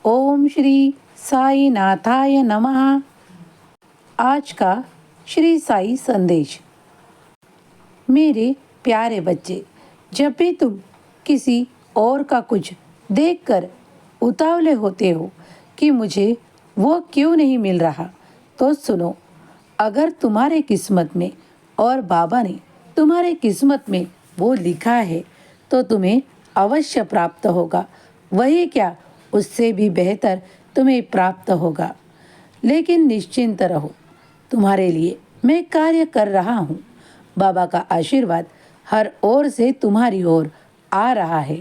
ओम श्री साई नाथाय नमः। आज का श्री साई संदेश। मेरे प्यारे बच्चे, जब भी तुम किसी और का कुछ देखकर उतावले होते हो कि मुझे वो क्यों नहीं मिल रहा, तो सुनो, अगर तुम्हारे किस्मत में और बाबा ने तुम्हारे किस्मत में वो लिखा है तो तुम्हें अवश्य प्राप्त होगा। वही क्या, उससे भी बेहतर तुम्हें प्राप्त होगा। लेकिन निश्चिंत रहो, तुम्हारे लिए मैं कार्य कर रहा हूँ। बाबा का आशीर्वाद हर ओर से तुम्हारी ओर आ रहा है।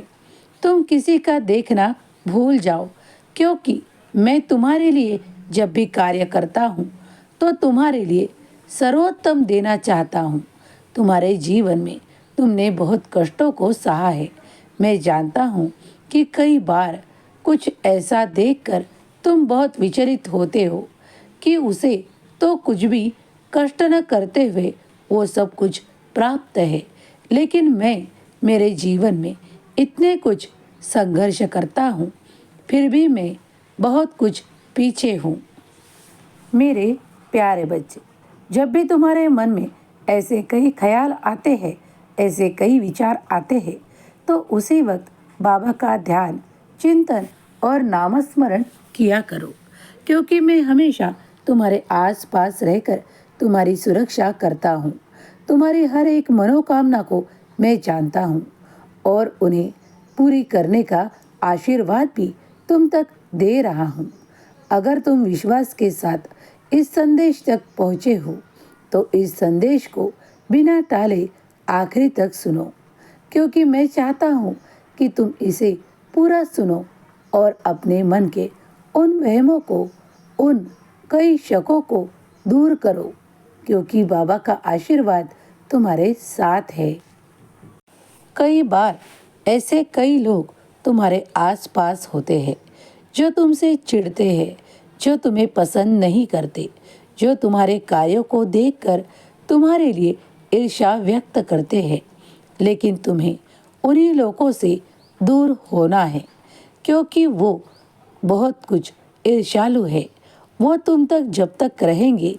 तुम किसी का देखना भूल जाओ, क्योंकि मैं तुम्हारे लिए जब भी कार्य करता हूँ तो तुम्हारे लिए सर्वोत्तम देना चाहता हूँ। तुम्हारे जीवन में तुमने बहुत कष्टों को सहा है। मैं जानता हूँ कि कई बार कुछ ऐसा देखकर तुम बहुत विचलित होते हो कि उसे तो कुछ भी कष्ट न करते हुए वो सब कुछ प्राप्त है। लेकिन मैं मेरे जीवन में इतने कुछ संघर्ष करता हूँ, फिर भी मैं बहुत कुछ पीछे हूँ। मेरे प्यारे बच्चे, जब भी तुम्हारे मन में ऐसे कई ख्याल आते हैं, ऐसे कई विचार आते हैं, तो उसी वक्त बाबा का ध्यान, चिंतन और नामस्मरण किया करो, क्योंकि मैं हमेशा तुम्हारे आसपास रहकर तुम्हारी सुरक्षा करता हूँ। तुम्हारी हर एक मनोकामना को मैं जानता हूँ और उन्हें पूरी करने का आशीर्वाद भी तुम तक दे रहा हूँ। अगर तुम विश्वास के साथ इस संदेश तक पहुँचे हो तो इस संदेश को बिना टाले आखिरी तक सुनो, क्योंकि मैं चाहता हूँ कि तुम इसे पूरा सुनो और अपने मन के उन वहमों को, उन कई शकों को दूर करो, क्योंकि बाबा का आशीर्वाद तुम्हारे साथ है। कई बार ऐसे कई लोग तुम्हारे आसपास होते हैं जो तुमसे चिढ़ते हैं, जो तुम्हें पसंद नहीं करते, जो तुम्हारे कार्यों को देखकर तुम्हारे लिए ईर्ष्या व्यक्त करते हैं। लेकिन तुम्हें उन्हीं लोगों से दूर होना है, क्योंकि वो बहुत कुछ ईर्ष्यालु है। वो तुम तक जब तक रहेंगे,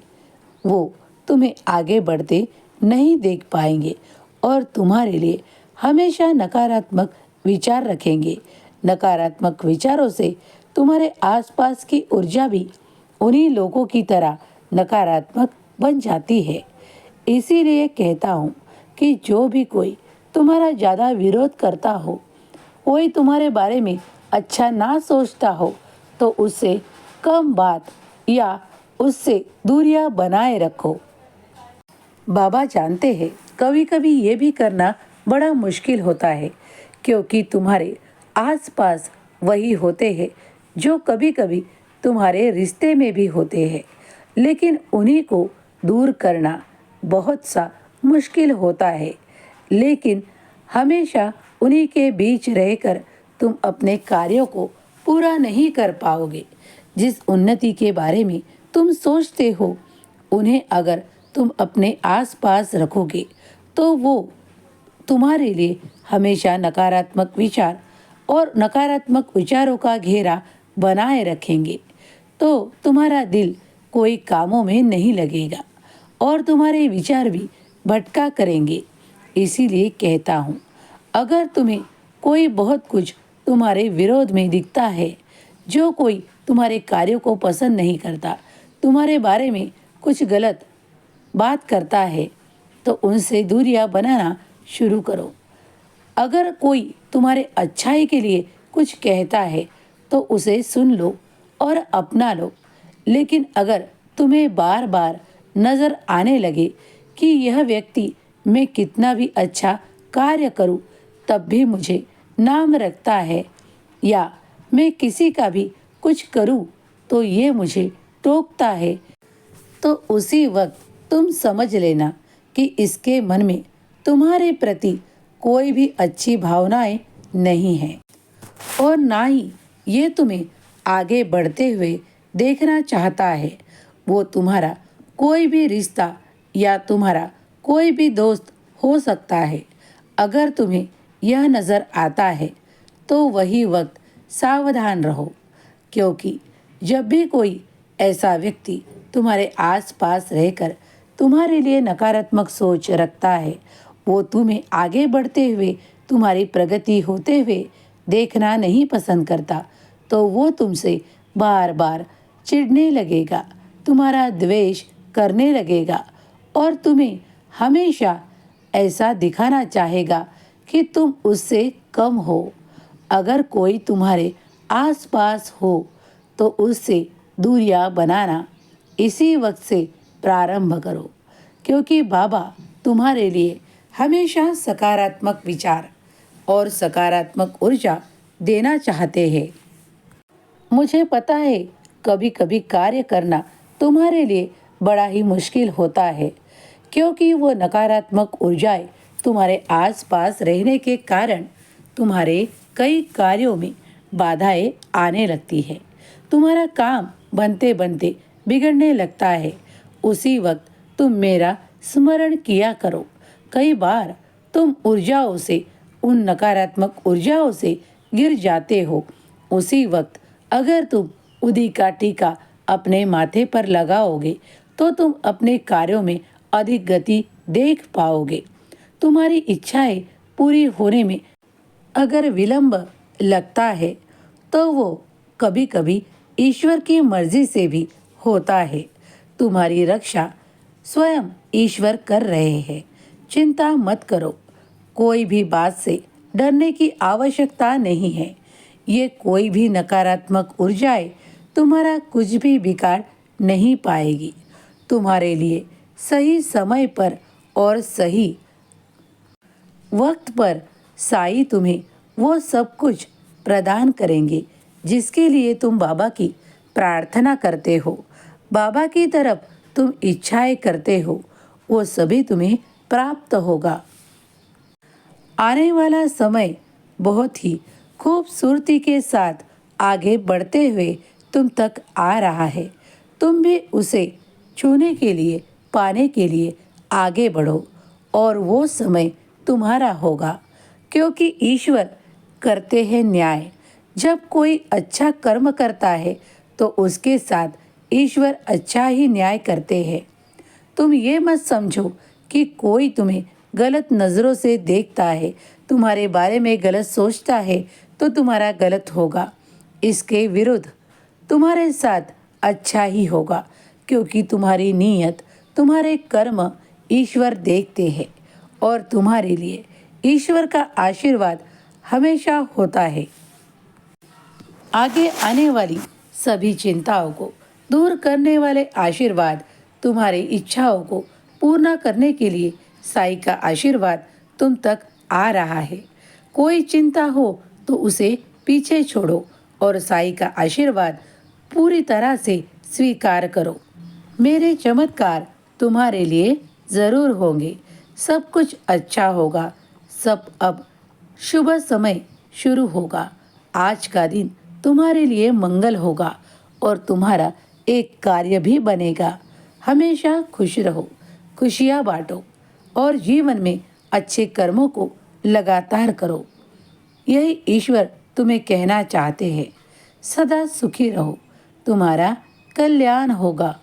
वो तुम्हें आगे बढ़ते नहीं देख पाएंगे और तुम्हारे लिए हमेशा नकारात्मक विचार रखेंगे। नकारात्मक विचारों से तुम्हारे आसपास की ऊर्जा भी उन्हीं लोगों की तरह नकारात्मक बन जाती है। इसीलिए कहता हूँ कि जो भी कोई तुम्हारा ज़्यादा विरोध करता हो, कोई तुम्हारे बारे में अच्छा ना सोचता हो, तो उससे कम बात या उससे दूरियां बनाए रखो। बाबा जानते हैं कभी कभी ये भी करना बड़ा मुश्किल होता है, क्योंकि तुम्हारे आसपास वही होते हैं जो कभी कभी तुम्हारे रिश्ते में भी होते हैं। लेकिन उन्हीं को दूर करना बहुत सा मुश्किल होता है। लेकिन हमेशा उन्हीं के बीच रहकर तुम अपने कार्यों को पूरा नहीं कर पाओगे। जिस उन्नति के बारे में तुम सोचते हो, उन्हें अगर तुम अपने आसपास रखोगे तो वो तुम्हारे लिए हमेशा नकारात्मक विचार और नकारात्मक विचारों का घेरा बनाए रखेंगे। तो तुम्हारा दिल कोई कामों में नहीं लगेगा और तुम्हारे विचार भी भटका करेंगे। इसीलिए कहता हूँ, अगर तुम्हें कोई बहुत कुछ तुम्हारे विरोध में दिखता है, जो कोई तुम्हारे कार्यों को पसंद नहीं करता, तुम्हारे बारे में कुछ गलत बात करता है, तो उनसे दूरियां बनाना शुरू करो। अगर कोई तुम्हारे अच्छाई के लिए कुछ कहता है तो उसे सुन लो और अपना लो। लेकिन अगर तुम्हें बार बार नज़र आने लगे कि यह व्यक्ति मैं कितना भी अच्छा कार्य करूं तब भी मुझे नाम रखता है, या मैं किसी का भी कुछ करूं तो ये मुझे टोकता है, तो उसी वक्त तुम समझ लेना कि इसके मन में तुम्हारे प्रति कोई भी अच्छी भावनाएं नहीं है और ना ही ये तुम्हें आगे बढ़ते हुए देखना चाहता है। वो तुम्हारा कोई भी रिश्ता या तुम्हारा कोई भी दोस्त हो सकता है। अगर तुम्हें यह नज़र आता है तो वही वक्त सावधान रहो, क्योंकि जब भी कोई ऐसा व्यक्ति तुम्हारे आसपास रहकर तुम्हारे लिए नकारात्मक सोच रखता है, वो तुम्हें आगे बढ़ते हुए, तुम्हारी प्रगति होते हुए देखना नहीं पसंद करता, तो वो तुमसे बार बार चिढ़ने लगेगा, तुम्हारा द्वेष करने लगेगा और तुम्हें हमेशा ऐसा दिखाना चाहेगा कि तुम उससे कम हो। अगर कोई तुम्हारे आसपास हो तो उससे दूरियां बनाना इसी वक्त से प्रारंभ करो, क्योंकि बाबा तुम्हारे लिए हमेशा सकारात्मक विचार और सकारात्मक ऊर्जा देना चाहते हैं। मुझे पता है कभी कभी कार्य करना तुम्हारे लिए बड़ा ही मुश्किल होता है, क्योंकि वो नकारात्मक ऊर्जाएं तुम्हारे आसपास रहने के कारण तुम्हारे कई कार्यों में बाधाएं आने लगती है। तुम्हारा काम बनते बनते बिगड़ने लगता है। उसी वक्त तुम मेरा स्मरण किया करो। कई बार तुम ऊर्जाओं से, उन नकारात्मक ऊर्जाओं से गिर जाते हो। उसी वक्त अगर तुम उदी का टीका अपने माथे पर लगाओगे तो तुम अपने कार्यों में अधिक गति देख पाओगे। तुम्हारी इच्छाएं पूरी होने में अगर विलंब लगता है तो वो कभी कभी ईश्वर की मर्जी से भी होता है। तुम्हारी रक्षा स्वयं ईश्वर कर रहे हैं। चिंता मत करो। कोई भी बात से डरने की आवश्यकता नहीं है। ये कोई भी नकारात्मक ऊर्जाएं तुम्हारा कुछ भी बिगाड़ नहीं पाएगी। तुम्हारे लिए सही समय पर और सही वक्त पर साईं तुम्हें वो सब कुछ प्रदान करेंगे जिसके लिए तुम बाबा की प्रार्थना करते हो, बाबा की तरफ तुम इच्छाएं करते हो, वो सभी तुम्हें प्राप्त होगा। आने वाला समय बहुत ही खूबसूरती के साथ आगे बढ़ते हुए तुम तक आ रहा है। तुम भी उसे छूने के लिए, पाने के लिए आगे बढ़ो और वो समय तुम्हारा होगा, क्योंकि ईश्वर करते हैं न्याय। जब कोई अच्छा कर्म करता है तो उसके साथ ईश्वर अच्छा ही न्याय करते हैं। तुम ये मत समझो कि कोई तुम्हें गलत नज़रों से देखता है, तुम्हारे बारे में गलत सोचता है तो तुम्हारा गलत होगा। इसके विरुद्ध तुम्हारे साथ अच्छा ही होगा, क्योंकि तुम्हारी नीयत, तुम्हारे कर्म ईश्वर देखते हैं और तुम्हारे लिए ईश्वर का आशीर्वाद हमेशा होता है। आगे आने वाली सभी चिंताओं को दूर करने वाले आशीर्वाद, तुम्हारी इच्छाओं को पूर्ण करने के लिए साईं का आशीर्वाद तुम तक आ रहा है। कोई चिंता हो तो उसे पीछे छोड़ो और साईं का आशीर्वाद पूरी तरह से स्वीकार करो। मेरे चमत्कार तुम्हारे लिए ज़रूर होंगे। सब कुछ अच्छा होगा। सब अब शुभ समय शुरू होगा। आज का दिन तुम्हारे लिए मंगल होगा और तुम्हारा एक कार्य भी बनेगा। हमेशा खुश रहो, खुशियाँ बांटो और जीवन में अच्छे कर्मों को लगातार करो। यही ईश्वर तुम्हें कहना चाहते हैं। सदा सुखी रहो, तुम्हारा कल्याण होगा।